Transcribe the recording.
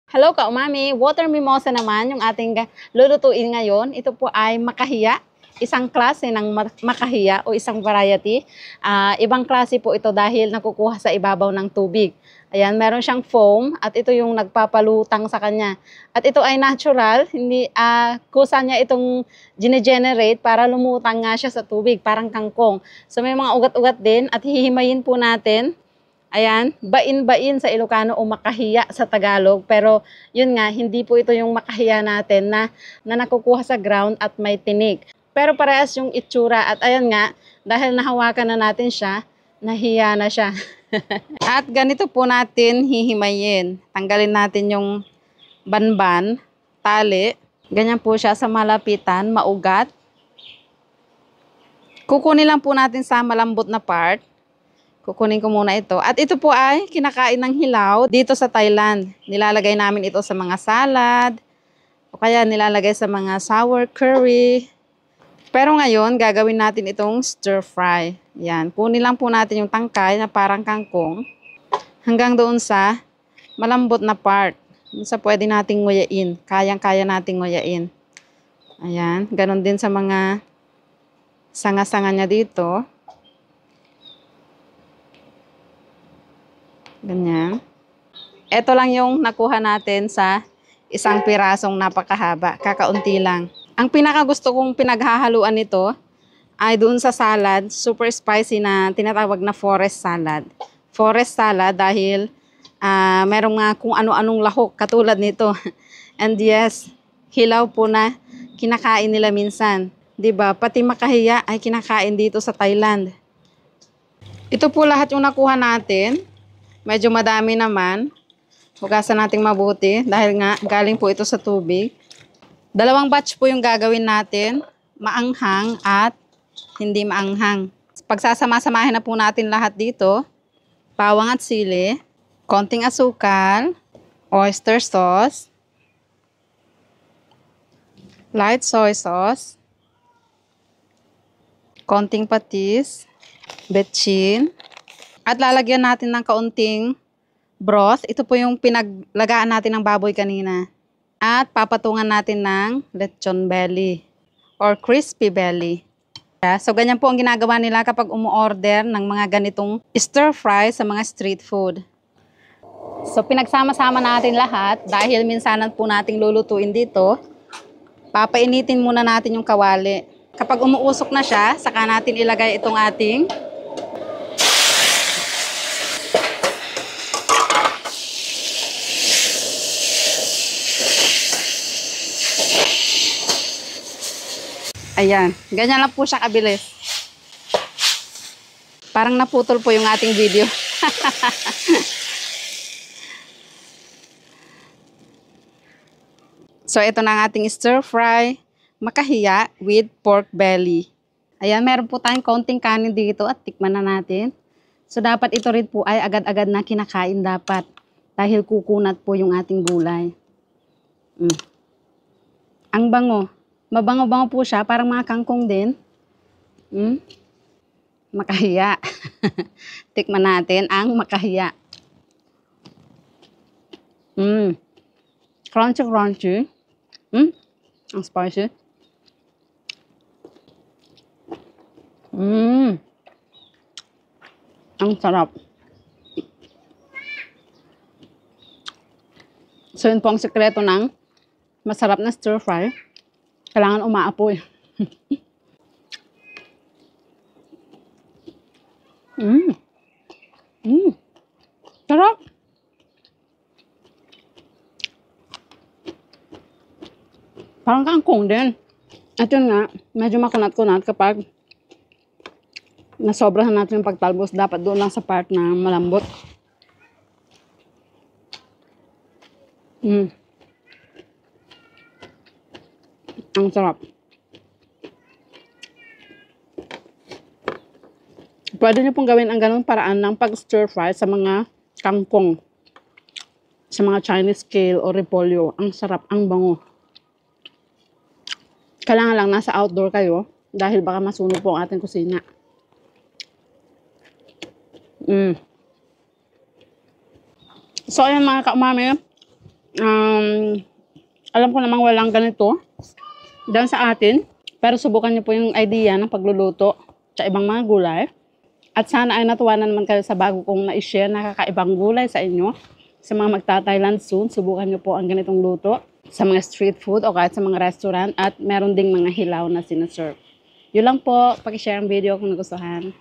Hello ka-umami, water mimosa naman yung ating lulutuin ngayon. Ito po ay makahiya, isang klase ng makahiya o isang variety. Ibang klase po ito dahil nakukuha sa ibabaw ng tubig. Ayan, meron siyang foam at ito yung nagpapalutang sa kanya. At ito ay natural, hindi kusa niya itong gine-generate para lumutang nga siya sa tubig, parang kangkong. So may mga ugat-ugat din at hihimayin po natin. Ayan, bain-bain sa Ilocano o makahiya sa Tagalog. Pero yun nga, hindi po ito yung makahiya natin na nakukuha sa ground at may tinik. Pero parehas yung itsura at ayan nga, dahil nahawakan na natin siya, nahiya na siya. At ganito po natin hihimayin. Tanggalin natin yung banban, tali. Ganyan po siya sa malapitan, maugat. Kukunin lang po natin sa malambot na part. Kukunin ko muna ito. At ito po ay kinakain ng hilaw dito sa Thailand. Nilalagay namin ito sa mga salad. O kaya nilalagay sa mga sour curry. Pero ngayon, gagawin natin itong stir fry. Yan. Kunin lang po natin yung tangkay na parang kangkong. Hanggang doon sa malambot na part. Doon sa pwede nating nguyain. Kayang-kaya nating nguyain. Ayan. Ganon din sa mga sanga-sanga niya dito. Ganyan. Ito lang yung nakuha natin sa isang pirasong napakahaba. Kakaunti lang. Ang pinakagusto kong pinaghahaluan nito ay doon sa salad. Super spicy na tinatawag na forest salad. Forest salad dahil merong nga kung ano-anong lahok katulad nito. And yes, hilaw po na kinakain nila minsan. 'Di ba? Pati makahiya ay kinakain dito sa Thailand. Ito po lahat yung nakuha natin. Medyo madami naman. Hugasan nating mabuti dahil nga galing po ito sa tubig. Dalawang batch po yung gagawin natin. Maanghang at hindi maanghang. Pagsasama-samahin na po natin lahat dito. Bawang at sili. Konting asukal. Oyster sauce. Light soy sauce. Konting patis. Betchin. At lalagyan natin ng kaunting broth. Ito po yung pinaglagaan natin ng baboy kanina. At papatungan natin ng lechon belly or crispy belly. So ganyan po ang ginagawa nila kapag umu-order ng mga ganitong stir fry sa mga street food. So pinagsama-sama natin lahat dahil minsanan po nating lulutuin dito. Papainitin muna natin yung kawali. Kapag umuusok na siya, saka natin ilagay itong ating ayan, ganyan lang po siya kabilis. Parang naputol po yung ating video. So, ito na ang ating stir fry makahiya with pork belly. Ayan, meron po tayong konting kanin dito at tikman na natin. So, dapat ito rin po ay agad-agad na kinakain dapat. Dahil kukunat po yung ating gulay. Ang bango. Mabango-bango po siya, parang mga kangkong din. Makahiya. Tikman natin ang makahiya. Crunchy-crunchy. Ang spicy. Ang sarap. So, yun po ang sekreto ng masarap na stir fry. Kailangan umaapoy. Sarap. Parang kangkong din. At yun nga, medyo makunat-kunat kapag nasobrahan natin yung pagtalbos. Dapat doon lang sa part na malambot. Ang sarap. Pwede nyo pong gawin ang ganung paraan ng pag-stir fry sa mga kangkong. Sa mga Chinese kale o repolyo. Ang sarap, ang bango. Kailangan lang nasa outdoor kayo dahil baka masunog po ang ating kusina. So, ayan mga ka-umami. Alam ko namang walang ganito dyan sa atin. Pero subukan niyo po yung idea ng pagluluto sa ibang mga gulay. At sana ay natuwa na naman kayo sa bago kong na-share na kakaibang gulay sa inyo. Sa mga magta-Thailand soon, subukan niyo po ang ganitong luto sa mga street food o kahit sa mga restaurant. At meron ding mga hilaw na sinaserve. Yun lang po. Paki-share ang video kung nagustuhan.